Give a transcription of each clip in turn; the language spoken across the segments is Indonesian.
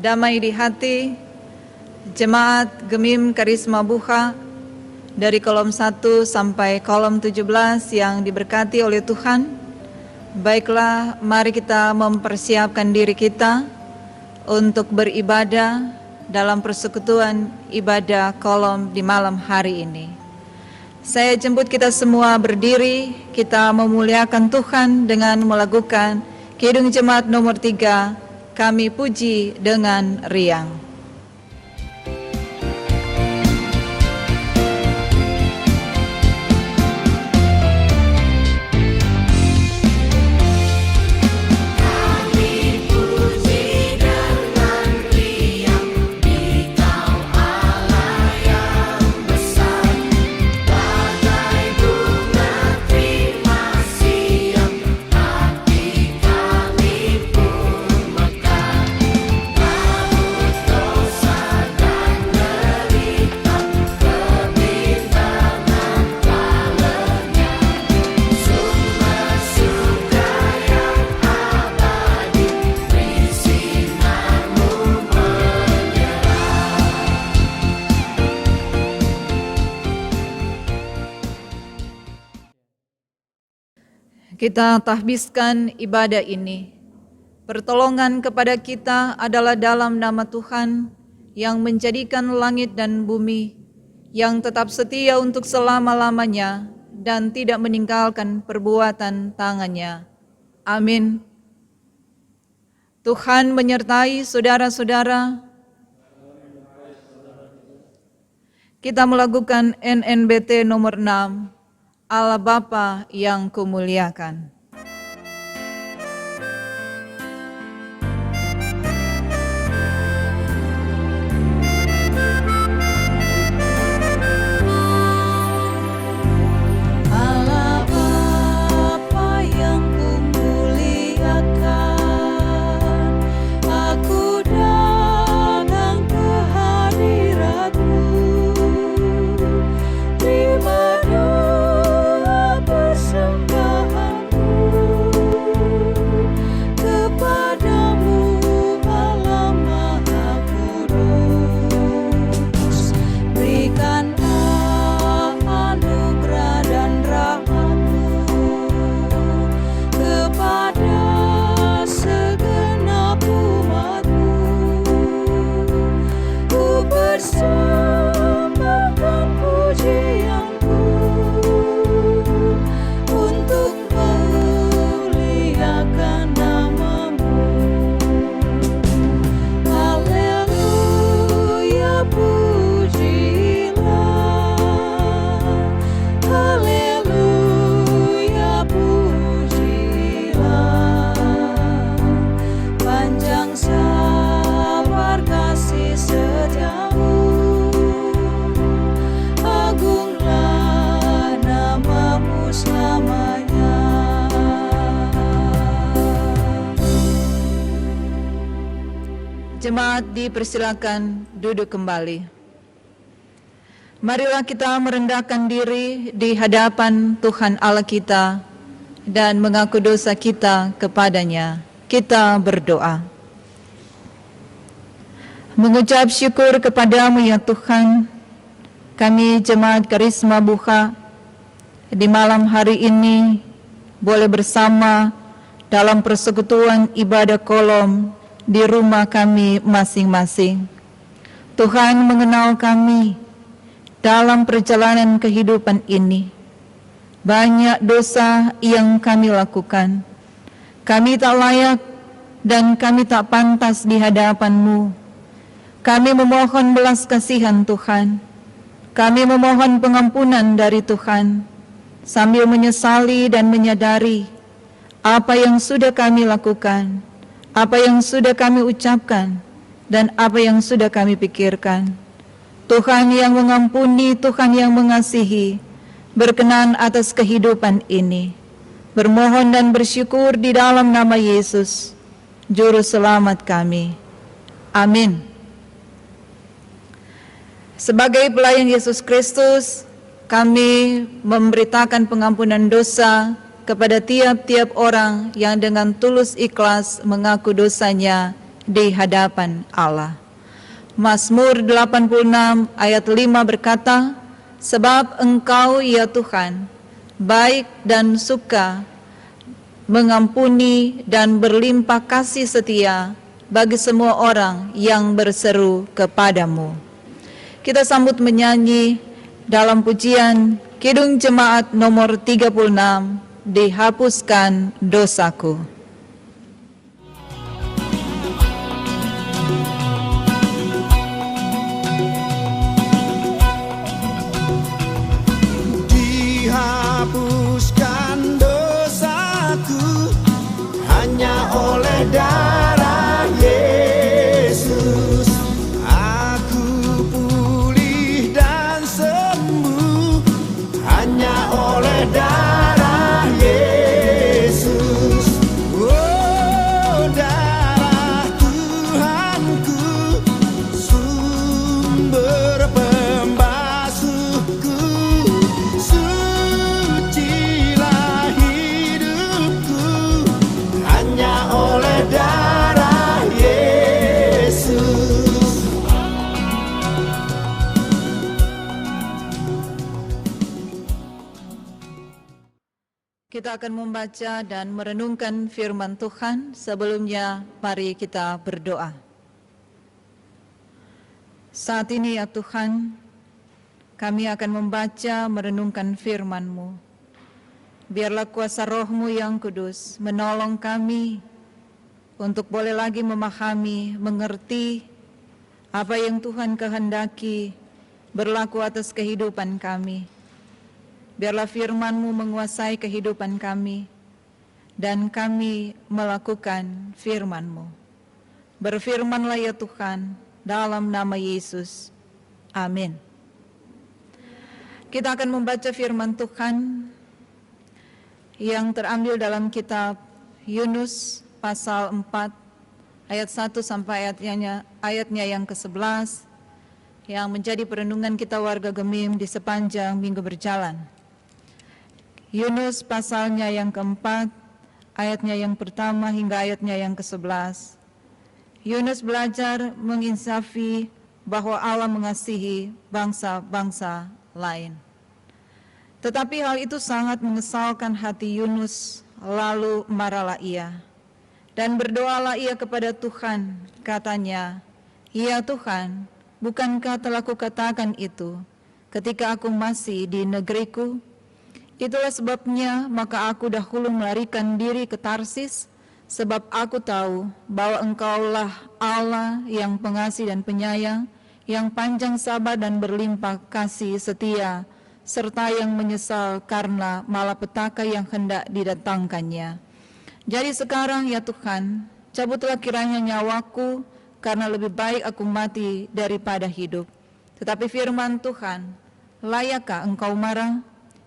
damai di hati, Jemaat Gemim Karisma Buha dari kolom 1 sampai kolom 17 yang diberkati oleh Tuhan. Baiklah, mari kita mempersiapkan diri kita untuk beribadah dalam persekutuan ibadah kolom di malam hari ini. Saya jemput kita semua berdiri, kita memuliakan Tuhan dengan melakukan Kidung Jemaat nomor 3, Kami Puji dengan Riang. Kita tahbiskan ibadah ini. Pertolongan kepada kita adalah dalam nama Tuhan yang menjadikan langit dan bumi, yang tetap setia untuk selama-lamanya dan tidak meninggalkan perbuatan tangannya. Amin. Tuhan menyertai saudara-saudara. Kita melakukan NNBT nomor 6. Allah Bapa yang kumuliakan. Jemaat dipersilakan duduk kembali. Marilah kita merendahkan diri di hadapan Tuhan Allah kita dan mengaku dosa kita kepadanya. Kita berdoa. Mengucap syukur kepadamu ya Tuhan, kami Jemaat Karisma Buha di malam hari ini boleh bersama dalam persekutuan ibadah kolom di rumah kami masing-masing. Tuhan mengenal kami dalam perjalanan kehidupan ini. Banyak dosa yang kami lakukan. Kami tak layak dan kami tak pantas di hadapan-Mu. Kami memohon belas kasihan Tuhan. Kami memohon pengampunan dari Tuhan, sambil menyesali dan menyadari apa yang sudah kami lakukan, apa yang sudah kami ucapkan, dan apa yang sudah kami pikirkan. Tuhan yang mengampuni, Tuhan yang mengasihi, berkenan atas kehidupan ini. Bermohon dan bersyukur di dalam nama Yesus, Juru Selamat kami. Amin. Sebagai pelayan Yesus Kristus, kami memberitakan pengampunan dosa kepada tiap-tiap orang yang dengan tulus ikhlas mengaku dosanya di hadapan Allah. Mazmur 86 ayat 5 berkata, sebab Engkau ya Tuhan, baik dan suka, mengampuni dan berlimpah kasih setia bagi semua orang yang berseru kepadamu. Kita sambut menyanyi dalam pujian Kidung Jemaat nomor 36, Dihapuskan Dosaku. Dihapuskan dosaku hanya oleh darah Yesus. Aku pulih dan sembuh hanya oleh darah Yesus. Oh, darah Tuhanku, sumber pembasuhku, sucilah hidupku hanya oleh darah Yesus. Kita akan membaca dan merenungkan firman Tuhan. Sebelumnya, mari kita berdoa. Saat ini ya Tuhan, kami akan membaca merenungkan firman-Mu. Biarlah kuasa Roh-Mu yang kudus menolong kami untuk boleh lagi memahami, mengerti apa yang Tuhan kehendaki berlaku atas kehidupan kami. Biarlah firman-Mu menguasai kehidupan kami, dan kami melakukan firman-Mu. Berfirmanlah ya Tuhan, dalam nama Yesus. Amin. Kita akan membaca firman Tuhan yang terambil dalam kitab Yunus pasal 4, ayat 1 sampai ayatnya yang ke-11, yang menjadi perenungan kita warga Gemim di sepanjang minggu berjalan. Yunus pasalnya yang keempat, ayatnya yang pertama hingga ayatnya yang ke-11. Yunus belajar menginsafi bahwa Allah mengasihi bangsa-bangsa lain. Tetapi hal itu sangat mengesalkan hati Yunus, lalu marahlah ia. Dan berdoalah ia kepada Tuhan, katanya, "Ya Tuhan, bukankah telah kukatakan itu ketika aku masih di negeriku? Itulah sebabnya maka aku dahulu melarikan diri ke Tarsis, sebab aku tahu bahwa Engkaulah Allah yang pengasih dan penyayang, yang panjang sabar dan berlimpah kasih setia, serta yang menyesal karena malapetaka yang hendak didatangkannya. Jadi sekarang ya Tuhan, cabutlah kiranya nyawaku, karena lebih baik aku mati daripada hidup." Tetapi firman Tuhan, "Layakkah engkau marah?"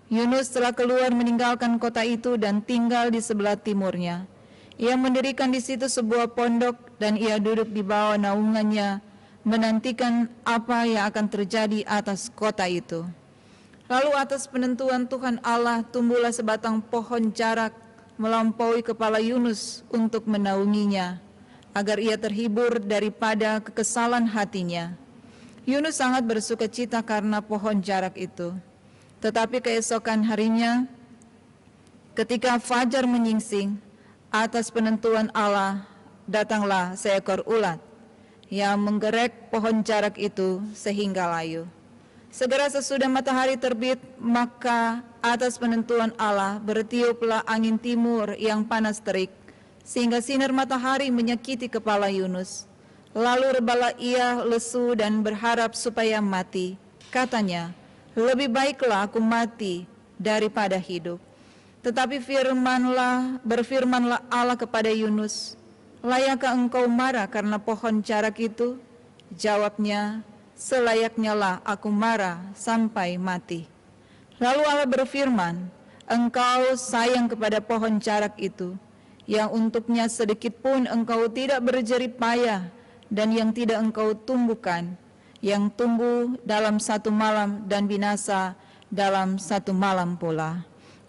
Yunus telah keluar meninggalkan kota itu dan tinggal di sebelah timurnya. Ia mendirikan di situ sebuah pondok dan ia duduk di bawah naungannya, menantikan apa yang akan terjadi atas kota itu. Lalu atas penentuan Tuhan Allah tumbuhlah sebatang pohon jarak melampaui kepala Yunus untuk menaunginya, agar ia terhibur daripada kekesalan hatinya. Yunus sangat bersukacita karena pohon jarak itu. Tetapi keesokan harinya, ketika fajar menyingsing, atas penentuan Allah datanglah seekor ulat yang menggerek pohon jarak itu sehingga layu. Segera sesudah matahari terbit, maka atas penentuan Allah bertiuplah angin timur yang panas terik, sehingga sinar matahari menyakiti kepala Yunus. Lalu rebalah ia lesu dan berharap supaya mati. Katanya, "Lebih baiklah aku mati daripada hidup." Tetapi berfirmanlah Allah kepada Yunus, "Layakkah engkau marah karena pohon jarak itu?" Jawabnya, "Selayaknya lah aku marah sampai mati." Lalu Allah berfirman, "Engkau sayang kepada pohon jarak itu, yang untuknya sedikit pun engkau tidak berjerih payah, dan yang tidak engkau tumbuhkan, yang tumbuh dalam satu malam dan binasa dalam satu malam pula.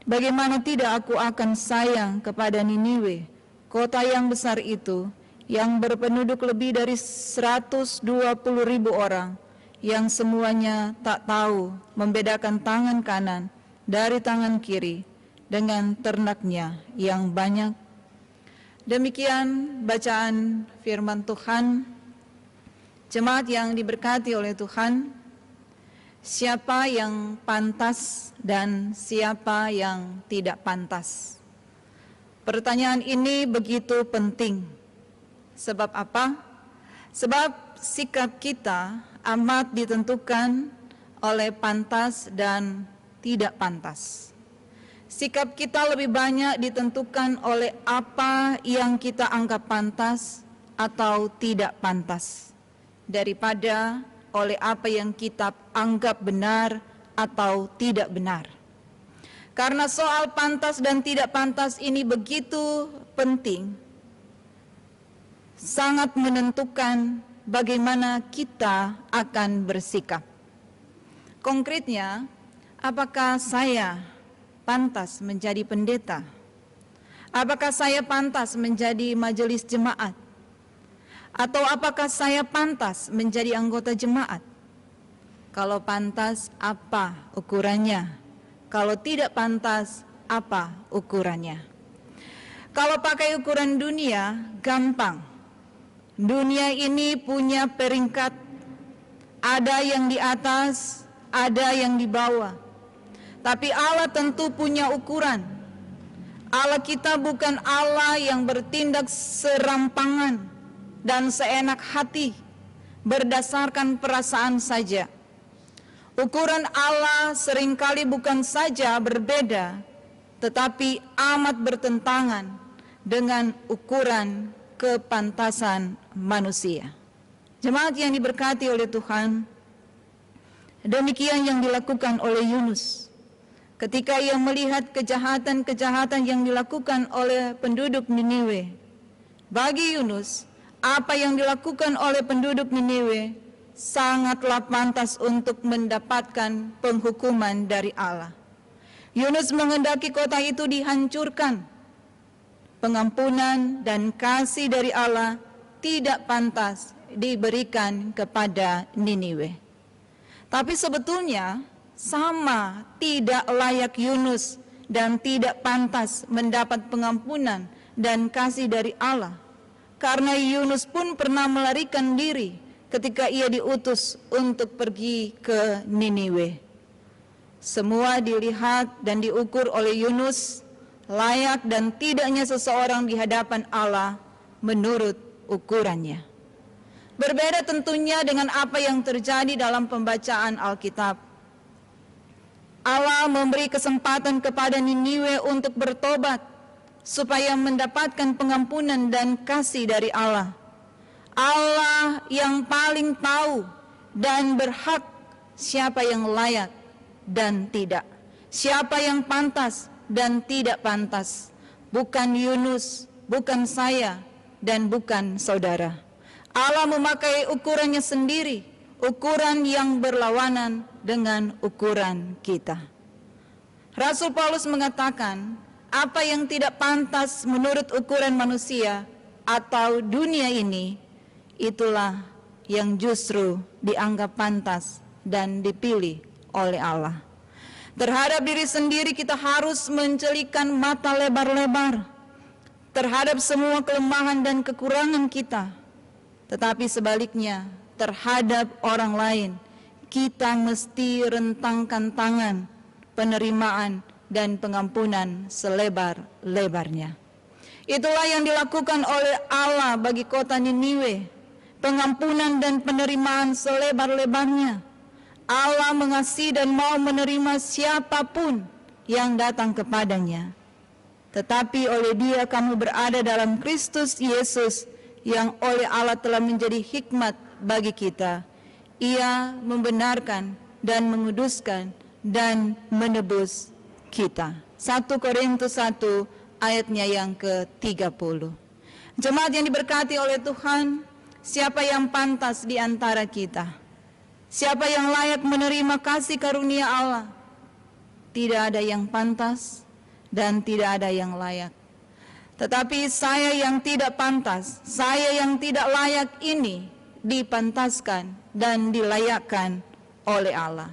Bagaimana tidak aku akan sayang kepada Niniwe, kota yang besar itu, yang berpenduduk lebih dari 120.000 orang, yang semuanya tak tahu membedakan tangan kanan dari tangan kiri dengan ternaknya yang banyak. Demikian bacaan firman Tuhan. Jemaat yang diberkati oleh Tuhan, siapa yang pantas dan siapa yang tidak pantas? Pertanyaan ini begitu penting. Sebab apa? Sebab sikap kita amat ditentukan oleh pantas dan tidak pantas. Sikap kita lebih banyak ditentukan oleh apa yang kita anggap pantas atau tidak pantas, daripada oleh apa yang kita anggap benar atau tidak benar. Karena soal pantas dan tidak pantas ini begitu penting, sangat menentukan bagaimana kita akan bersikap. Konkretnya, apakah saya pantas menjadi pendeta? Apakah saya pantas menjadi majelis jemaat? Atau apakah saya pantas menjadi anggota jemaat? Kalau pantas, apa ukurannya? Kalau tidak pantas, apa ukurannya? Kalau pakai ukuran dunia, gampang. Dunia ini punya peringkat, ada yang di atas, ada yang di bawah. Tapi Allah tentu punya ukuran. Allah kita bukan Allah yang bertindak serampangan dan seenak hati, berdasarkan perasaan saja. Ukuran Allah seringkali bukan saja berbeda, tetapi amat bertentangan dengan ukuran kepantasan manusia. Jemaat yang diberkati oleh Tuhan, demikian yang dilakukan oleh Yunus ketika ia melihat kejahatan-kejahatan yang dilakukan oleh penduduk Niniwe. Bagi Yunus, apa yang dilakukan oleh penduduk Niniwe sangatlah pantas untuk mendapatkan penghukuman dari Allah. Yunus menghendaki kota itu dihancurkan. Pengampunan dan kasih dari Allah tidak pantas diberikan kepada Niniwe. Tapi sebetulnya sama tidak layak Yunus dan tidak pantas mendapat pengampunan dan kasih dari Allah. Karena Yunus pun pernah melarikan diri ketika ia diutus untuk pergi ke Niniwe. Semua dilihat dan diukur oleh Yunus, layak dan tidaknya seseorang di hadapan Allah menurut ukurannya. Berbeda tentunya dengan apa yang terjadi dalam pembacaan Alkitab. Allah memberi kesempatan kepada Niniwe untuk bertobat supaya mendapatkan pengampunan dan kasih dari Allah. Allah yang paling tahu dan berhak siapa yang layak dan tidak, siapa yang pantas dan tidak pantas. Bukan Yunus, bukan saya, dan bukan saudara. Allah memakai ukurannya sendiri, ukuran yang berlawanan dengan ukuran kita. Rasul Paulus mengatakan, apa yang tidak pantas menurut ukuran manusia atau dunia ini, itulah yang justru dianggap pantas dan dipilih oleh Allah. Terhadap diri sendiri kita harus mencelikan mata lebar-lebar terhadap semua kelemahan dan kekurangan kita. Tetapi sebaliknya, terhadap orang lain, kita mesti rentangkan tangan, penerimaan dan pengampunan selebar-lebarnya. Itulah yang dilakukan oleh Allah bagi kota Niniwe. Pengampunan dan penerimaan selebar-lebarnya. Allah mengasihi dan mau menerima siapapun yang datang kepadanya. Tetapi oleh Dia kamu berada dalam Kristus Yesus, yang oleh Allah telah menjadi hikmat bagi kita. Ia membenarkan dan menguduskan dan menebus kita. 1 Korintus 1 ayatnya yang ke-30. Jemaat yang diberkati oleh Tuhan, siapa yang pantas di antara kita? Siapa yang layak menerima kasih karunia Allah? Tidak ada yang pantas dan tidak ada yang layak. Tetapi saya yang tidak pantas, saya yang tidak layak ini dipantaskan dan dilayakkan oleh Allah.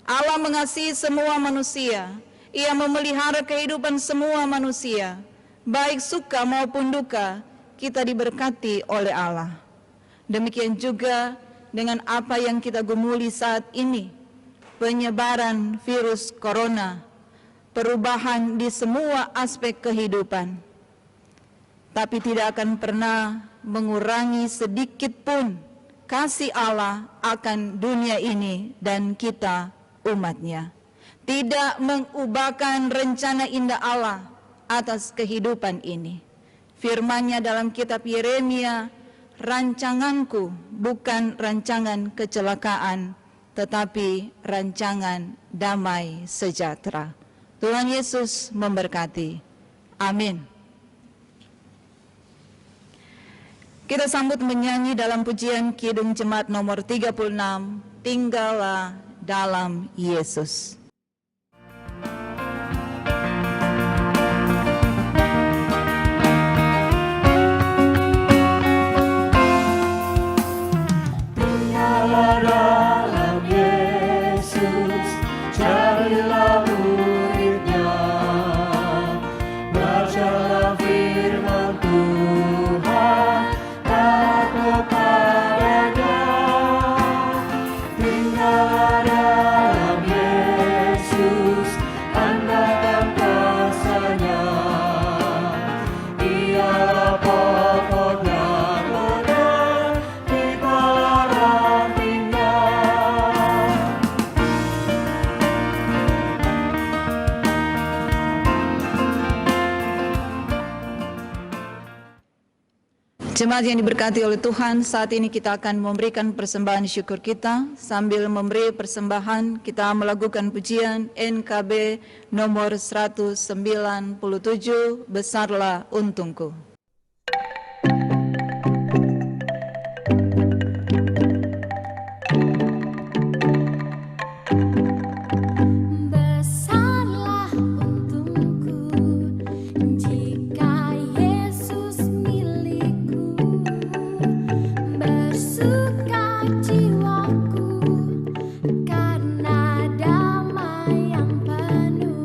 Allah mengasihi semua manusia. Ia memelihara kehidupan semua manusia. Baik suka maupun duka, kita diberkati oleh Allah. Demikian juga dengan apa yang kita gumuli saat ini, penyebaran virus corona, perubahan di semua aspek kehidupan. Tapi tidak akan pernah mengurangi sedikit pun kasih Allah akan dunia ini dan kita umatnya. Tidak mengubahkan rencana indah Allah atas kehidupan ini. Firman-Nya dalam kitab Yeremia, rancanganku bukan rancangan kecelakaan, tetapi rancangan damai sejahtera. Tuhan Yesus memberkati. Amin. Kita sambut menyanyi dalam pujian Kidung Jemaat nomor 36, Tinggallah dalam Yesus. Dalam Yesus, carilah murid-Nya, bacalah firman Tuhan, taat kepada-Nya. Tinggallah dalam Yesus, andalkan kuasa-Nya, Dialah pokok yang benar, itulah rantingnya. Jemaat yang diberkati oleh Tuhan, saat ini kita akan memberikan persembahan syukur kita. Sambil memberi persembahan, kita melakukan pujian NKB nomor 197, Besarlah Untungku. Besarlah untungku jika Yesus milikku, bersuka jiwaku karena damai yang penuh.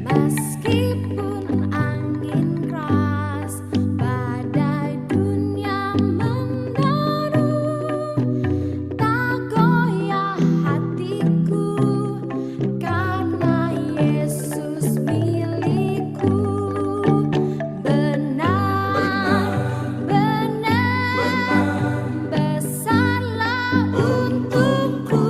Meskipun angin keras, badai dunia menderu, tak goyah hatiku karena Yesus milikku. Benar, besarlah untukku.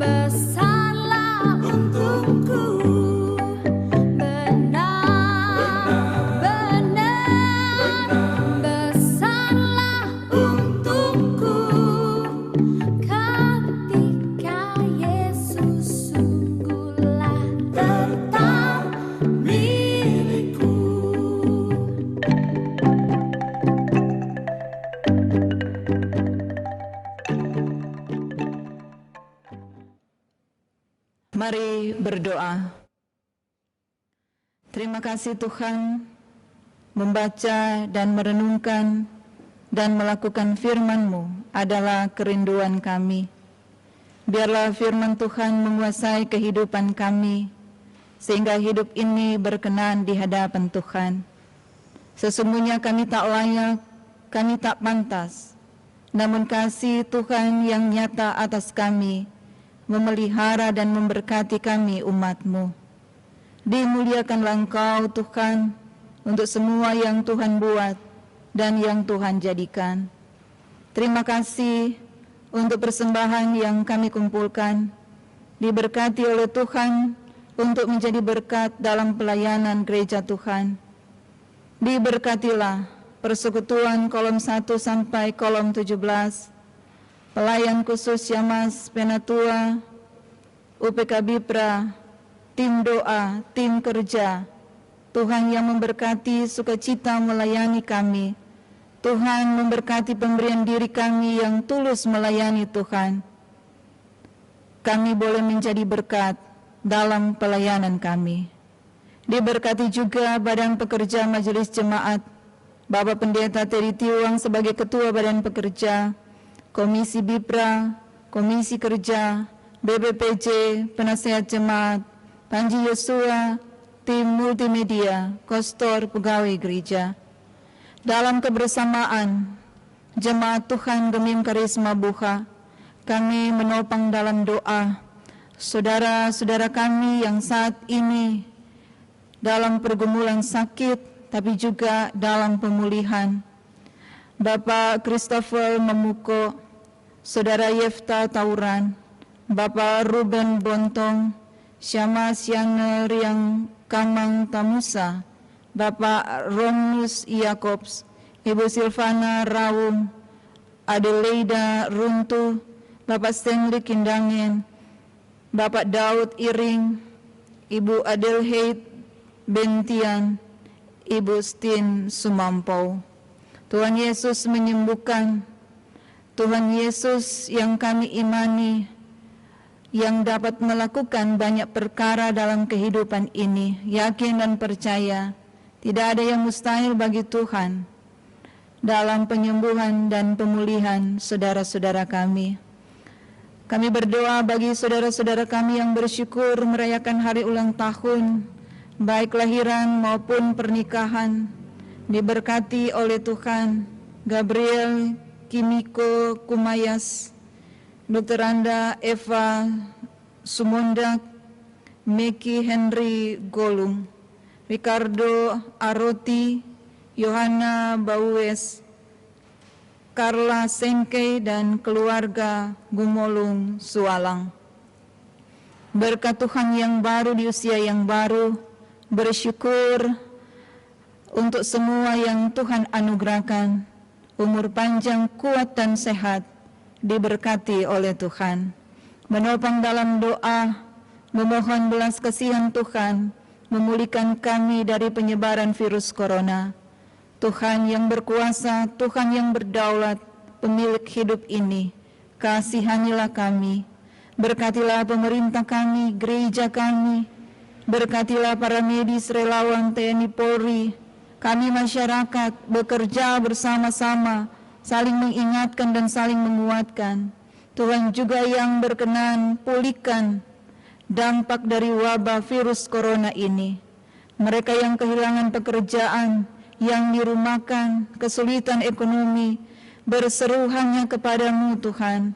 Besarlah untukku. Besarlah untukku. Ketika Yesus sungguhlah tetap milikku. Mari berdoa. Terima kasih Tuhan, membaca dan merenungkan dan melakukan firman-Mu adalah kerinduan kami. Biarlah firman Tuhan menguasai kehidupan kami, sehingga hidup ini berkenan di hadapan Tuhan. Sesungguhnya kami tak layak, kami tak pantas, namun kasih Tuhan yang nyata atas kami memelihara dan memberkati kami umat-Mu. Dimuliakanlah Engkau Tuhan untuk semua yang Tuhan buat dan yang Tuhan jadikan. Terima kasih untuk persembahan yang kami kumpulkan. Diberkati oleh Tuhan untuk menjadi berkat dalam pelayanan gereja Tuhan. Diberkatilah persekutuan kolom 1 sampai kolom 17, pelayan khusus Yamas Penatua, UPK Bipra, tim doa, tim kerja. Tuhan yang memberkati sukacita melayani kami. Tuhan memberkati pemberian diri kami yang tulus melayani Tuhan. kami boleh menjadi berkat dalam pelayanan kami. Diberkati juga badan pekerja Majelis Jemaat, Bapak Pendeta Teri Tiwang sebagai Ketua Badan Pekerja, Komisi Bipra, Komisi Kerja, BPPJ, Penasehat Jemaat, Panji Yosua, tim multimedia, Kostor Pegawai Gereja. Dalam kebersamaan Jemaat Tuhan Gemim Karisma Buha, kami menopang dalam doa saudara-saudara kami yang saat ini dalam pergumulan sakit, tapi juga dalam pemulihan. Bapak Christopher Memuko, Saudara Yefta Tauran, Bapak Ruben Bontong, Syama Sianger yang Kamang Tamusa, Bapak Romnus Iakobs, Ibu Silvana Raum, Adelaida Runtuh, Bapak Stanley Kindangen, Bapak Daud Iring, Ibu Adelheid Bentian, Ibu Stin Sumampau. Tuhan Yesus menyembuhkan. Tuhan Yesus yang kami imani, yang dapat melakukan banyak perkara dalam kehidupan ini, yakin dan percaya, tidak ada yang mustahil bagi Tuhan dalam penyembuhan dan pemulihan saudara-saudara kami. Kami berdoa bagi saudara-saudara kami yang bersyukur merayakan hari ulang tahun, baik lahiran maupun pernikahan, diberkati oleh Tuhan. Gabriel Kimiko Kumayas, Dr. Anda Eva Sumondak, Meki Henry Golung, Ricardo Aroti, Yohana Bauwes, Carla Sengkei dan keluarga Gumolung Sualang. Berkat Tuhan yang baru di usia yang baru, bersyukur untuk semua yang Tuhan anugerahkan, umur panjang, kuat dan sehat, diberkati oleh Tuhan. Menopang dalam doa, memohon belas kasihan Tuhan, memulihkan kami dari penyebaran virus corona. Tuhan yang berkuasa, Tuhan yang berdaulat, pemilik hidup ini, kasihanilah kami. Berkatilah pemerintah kami, gereja kami, berkatilah para medis, relawan TNI Polri, kami masyarakat bekerja bersama-sama, saling mengingatkan dan saling menguatkan. Tuhan juga yang berkenan pulihkan dampak dari wabah virus corona ini. Mereka yang kehilangan pekerjaan, yang dirumahkan, kesulitan ekonomi, berseru hanya kepadamu Tuhan.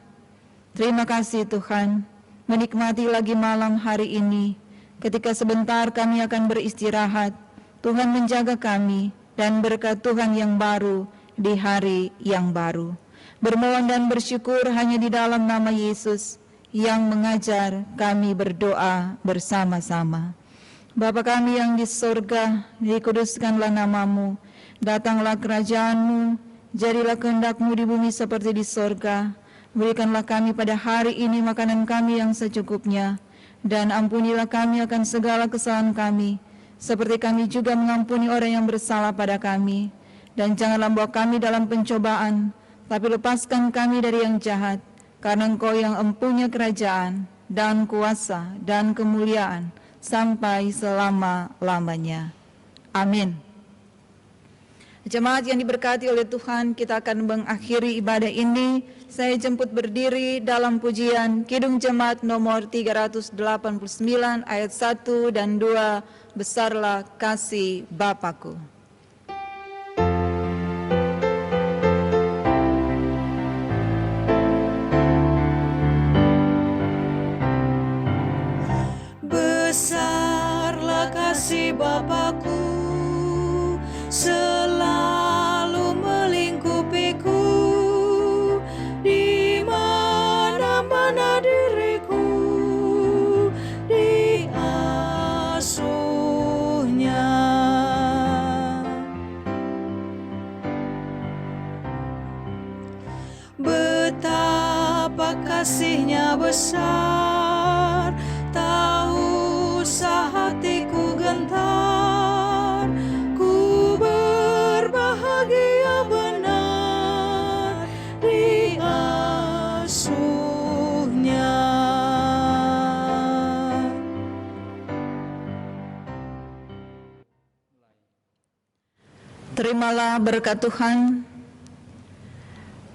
Terima kasih Tuhan, menikmati lagi malam hari ini, ketika sebentar kami akan beristirahat. Tuhan menjaga kami, dan berkat Tuhan yang baru di hari yang baru. Bermohon dan bersyukur hanya di dalam nama Yesus, yang mengajar kami berdoa bersama-sama. Bapa kami yang di surga, dikuduskanlah namamu, datanglah kerajaanmu, jadilah kehendak-Mu di bumi seperti di surga. Berikanlah kami pada hari ini makanan kami yang secukupnya, dan ampunilah kami akan segala kesalahan kami, seperti kami juga mengampuni orang yang bersalah pada kami. Dan janganlah bawa kami dalam pencobaan, tapi lepaskan kami dari yang jahat, karena Engkau yang empunya kerajaan, dan kuasa, dan kemuliaan, sampai selama-lamanya. Amin. Jemaat yang diberkati oleh Tuhan, kita akan mengakhiri ibadah ini. Saya jemput berdiri dalam pujian Kidung Jemaat nomor 389 ayat 1 dan 2, Besarlah Kasih Bapakku. Besarlah kasih Bapakku, selalu melingkupiku, di mana-mana diriku diasuhnya. Betapa kasihnya besar, tak usah hatiku gentar, ku berbahagia benar diasuhnya. Terimalah berkat Tuhan.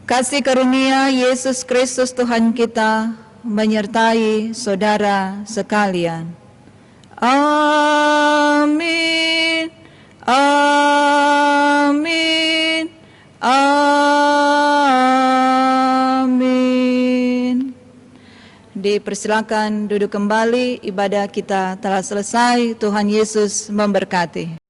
Kasih karunia Yesus Kristus Tuhan kita menyertai saudara sekalian. Amin. Amin. Amin. Dipersilakan duduk kembali, ibadah kita telah selesai. Tuhan Yesus memberkati.